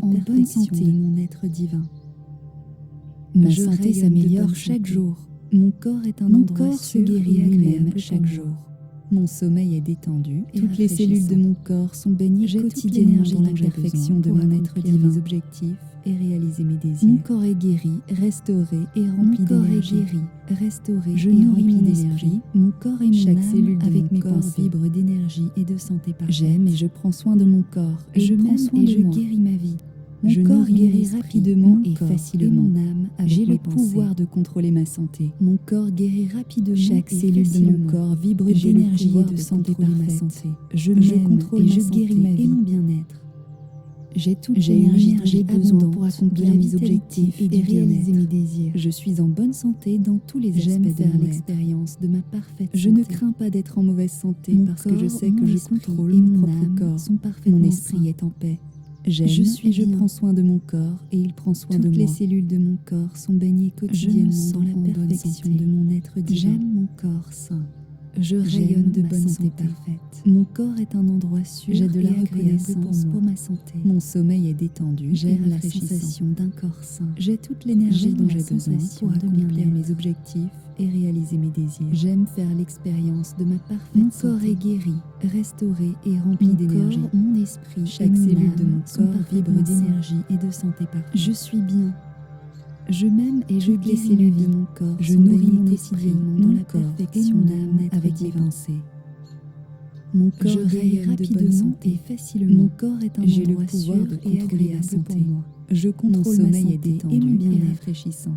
sens en bonne santé mon être divin. Ma santé s'améliore chaque jour Mon corps est un Mon endroit corps se sûr guérit et lui-même agréable chaque pour jour. moi. Mon sommeil est détendu et Toutes les cellules de mon corps sont baignées J'ai toute quotidiennement l'énergie dans la dont j'ai perfection besoin de pour mon être accomplir divin. mes objectifs et réaliser mes Mon désirs. corps est guéri, restauré et Mon rempli corps est d'énergie. guéri, restauré Je et nourris rempli mon d'énergie. esprit, mon corps et mon Chaque âme cellule de avec mon mes corps pensées. vibre d'énergie et de santé parfaite. J'aime et je prends soin de mon corps. Et je prends m'aime soin et de je moi. guéris ma vie. Mon Je corps nourris mon guérit esprit, rapidement mon et corps facilement. et mon âme avec J'ai mes le pensées. pouvoir de contrôler ma santé. Mon corps guérit rapidement Chaque et cellule de facilement. mon corps vibre J'ai le d'énergie et pouvoir de de santé contrôler ma parfaite. santé. Je Je m'aime contrôle et ma je santé guéris ma et vie. mon bien-être. J'ai toute J'ai une l'énergie dont énergie j'ai besoin pour abondante accomplir de la mes vitalité objectifs et et du réaliser bien-être. mes désirs. Je suis en bonne santé dans tous les J'aime aspects de faire mon être. l'expérience de ma parfaite Je santé. ne crains pas d'être en mauvaise santé Mon parce que je corps, sais que mon je esprit contrôle et mon mon propre âme corps. sont parfaitement Mon esprit sains. est en paix. J'aime Je suis et je bien. prends soin de mon corps et il prend soin de Toutes moi. les cellules de mon corps sont baignées quotidiennement sens dans la en bonne perfection santé. de mon être divin. J'aime mon corps sain. Je J'aime rayonne de ma bonne santé santé. parfaite. Mon corps est un endroit sûr J'ai de la et agréable reconnaissance pour pour moi. ma santé. Mon sommeil est détendu et J'aime la rafraîchissant. sensation d'un corps sain. J'ai toute l'énergie J'aime dont la j'ai besoin sensation pour de accomplir bien-être. mes objectifs et réaliser mes désirs. J'aime faire l'expérience de ma parfaite Mon santé. corps est guéri, restauré et rempli mon d'énergie. corps, mon esprit et Chaque mon cellule de âme mon sont corps vibre parfaitement sains. d'énergie et de santé parfaite. Je suis bien. Je m'aime et je Toutes les guéris cellules ma vie. de mon corps Je sont nourris baignées mon esprit, quotidiennement dans mon la corps et perfection mon de âme mon être avec mes divin. pensées. Mon corps Je rayonne rayonne de bonne rapidement santé. et facilement. Mon corps est un J'ai le endroit pouvoir sûr de et contrôler ma agréable santé. pour moi. Je Mon contrôle ma sommeil est santé détendu et mon et bien-être. rafraîchissant.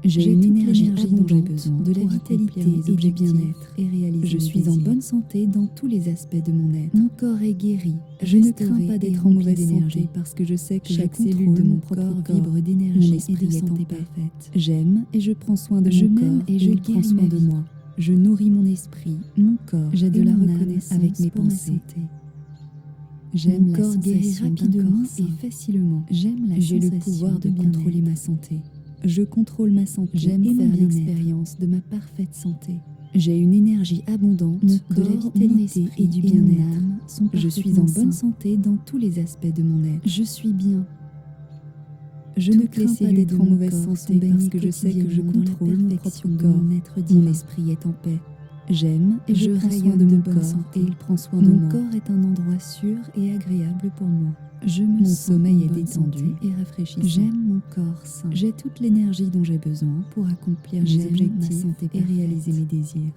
J'ai une toute énergie l'énergie dont j'ai abondante besoin de la pour vitalité accomplir mes et du objectifs bien-être. et réaliser Je mes suis en désirs. bonne santé dans tous les aspects de mon être. Mon corps est guéri. Je ne crains pas d'être en mauvaise santé parce que je sais que Chaque chaque cellule de mon corps vibre d'énergie mon et esprit de est en santé paix. parfaite. J'aime et je prends soin de Je mon m'aime corps et je il prend guéris soin ma de vie. moi. Je nourris mon esprit, mon corps. J'ai de et la mon âme reconnaissance avec mes pour ma pensées. santé. J'aime Mon la corps guérit sensation d'un rapidement corps et sain. facilement. J'aime la J'ai le sensation pouvoir de de contrôler bien-être. ma santé. Je contrôle ma santé. J'aime et faire mon bien-être. l'expérience de ma parfaite santé. J'ai une énergie abondante Mon de la corps, vitalité mon esprit et du et mon bien-être. âme sont Je suis en parfaitement bonne sains. santé dans tous les aspects de mon être. Je suis bien. Je ne Toutes les crains pas cellules d'être de en mon mauvaise corps sont santé parce baignées que je sais que je quotidiennement dans la contrôle mon propre perfection de corps. mon être Mon divin. esprit est en paix. J'aime et je Je prends soin rayonne de de mon bonne corps santé. et il prend soin de Mon moi. corps est un endroit sûr et agréable pour moi. Je me Mon Mon sommeil en est bonne détendu santé. et rafraîchissant. J'aime mon corps sain. J'ai toute l'énergie dont j'ai besoin pour accomplir mes J'aime ma objectifs santé et parfaite. réaliser mes désirs.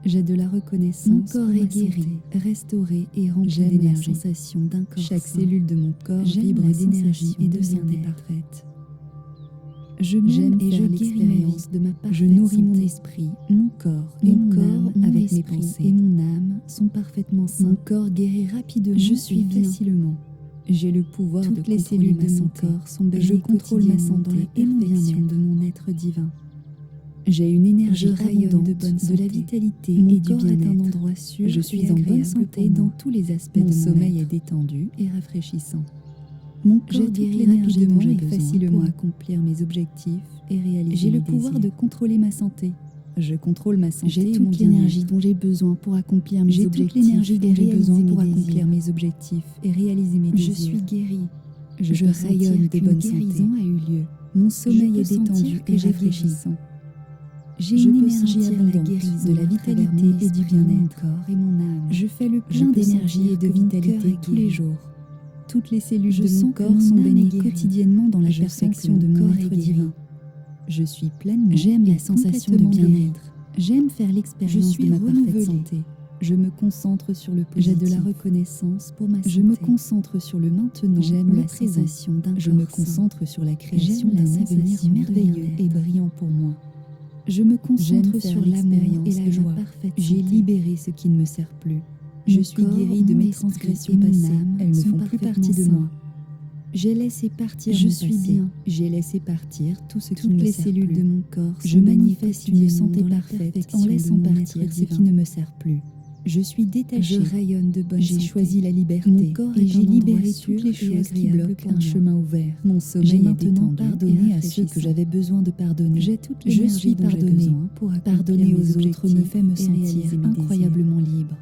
J'ai de la reconnaissance Mon corps pour est ma guéri, santé, restauré et rempli J'aime la d'énergie. sensation d'un corps Chaque sain. cellule de mon corps J'aime vibre la d'énergie sensation et de de santé bien-être. parfaite. Je J'aime m'aime et faire je guéris ma l'expérience vie. de ma parfaite Je nourris mon santé. esprit, mon corps Et et mon mon corps, âme mon avec mes esprit pensées. et mon âme sont parfaitement Mon sains. corps guérit rapidement Je suis et bien. facilement. J'ai le pouvoir Toutes de les contrôler cellules ma de mon santé. corps sont Je baignées contrôle ma quotidiennement santé dans la et mon perfection bien-être. de mon être divin. J'ai une énergie Je rayonne abondante de bonne de la santé. vitalité Mon et du corps est un bien-être. endroit sûr Je et suis en bonne agréable santé pour dans moi. tous les aspects Mon de mon sommeil est détendu et rafraîchissant. Mon J'ai corps toute guérit l'énergie dont rapidement j'ai et besoin facilement. pour accomplir mes objectifs et réaliser J'ai mes le pouvoir désirs. de contrôler ma santé. Je contrôle ma santé J'ai et mon toute bien-être. l'énergie dont j'ai besoin pour accomplir mes J'ai toute objectifs l'énergie et dont j'ai besoin réaliser pour mes accomplir désirs. mes objectifs et réaliser mes Je désirs. suis guérie. Je Je peux rayonne sentir de qu'une bonne guérison santé. a eu lieu. Mon sommeil peux est détendu sentir que et j'ai rafraîchissant. J'ai Je une peux énergie sentir la abondante guérison de la à travers vitalité mon et du esprit, mon bien-être. corps et mon âme. Je fais le Je plein peux d'énergie sentir et de que mon cœur vitalité est tous les guéri. jours. Toutes les cellules Je de mon sens que corps mon sont âme est baignées guérie. quotidiennement dans la Je sens que perfection mon de mon corps être est guéri. divin. Je suis pleinement J'aime la et sensation de complètement guérie. bien-être. J'aime faire Je l'expérience suis de ma parfaite renouvelée. santé. Je me concentre sur le J'ai positif. de la reconnaissance pour ma santé. Je me concentre sur le maintenant. J'aime le la présent. sensation d'un Je corps me sain. concentre sur la création J'aime la d'un avenir sensation de merveilleux bien-être. et brillant pour moi. Je me concentre J'aime sur faire l'amour l'expérience et la de joie. ma parfaite J'ai santé. libéré ce qui ne me sert plus. Je Mon suis corps, guérie de mon mes esprit transgressions et mon passées. âme Elles ne sont font plus parfaitement partie de sains. moi. J'ai laissé partir Je mon suis passé. bien. J'ai laissé partir tout ce qui Toutes ne me les sert cellules plus. de mon corps Je sont baignées manifeste une quotidiennement santé dans la parfaite en perfection de laissant mon partir être ce divin. qui ne me sert plus. Je suis détachée. Je rayonne de bonne J'ai santé. choisi la liberté Mon corps et est j'ai un endroit libéré sûr toutes les et choses qui agréable bloquent pour un moi. chemin ouvert. Mon sommeil J'ai est maintenant détendu pardonné et à à ceux ceux que que j'avais besoin de pardonner. J'ai toute Je l'énergie suis dont j'ai pardonnée. besoin pour accomplir Pardonner mes aux autres me objectifs fait me et sentir réaliser mes désirs. incroyablement libre.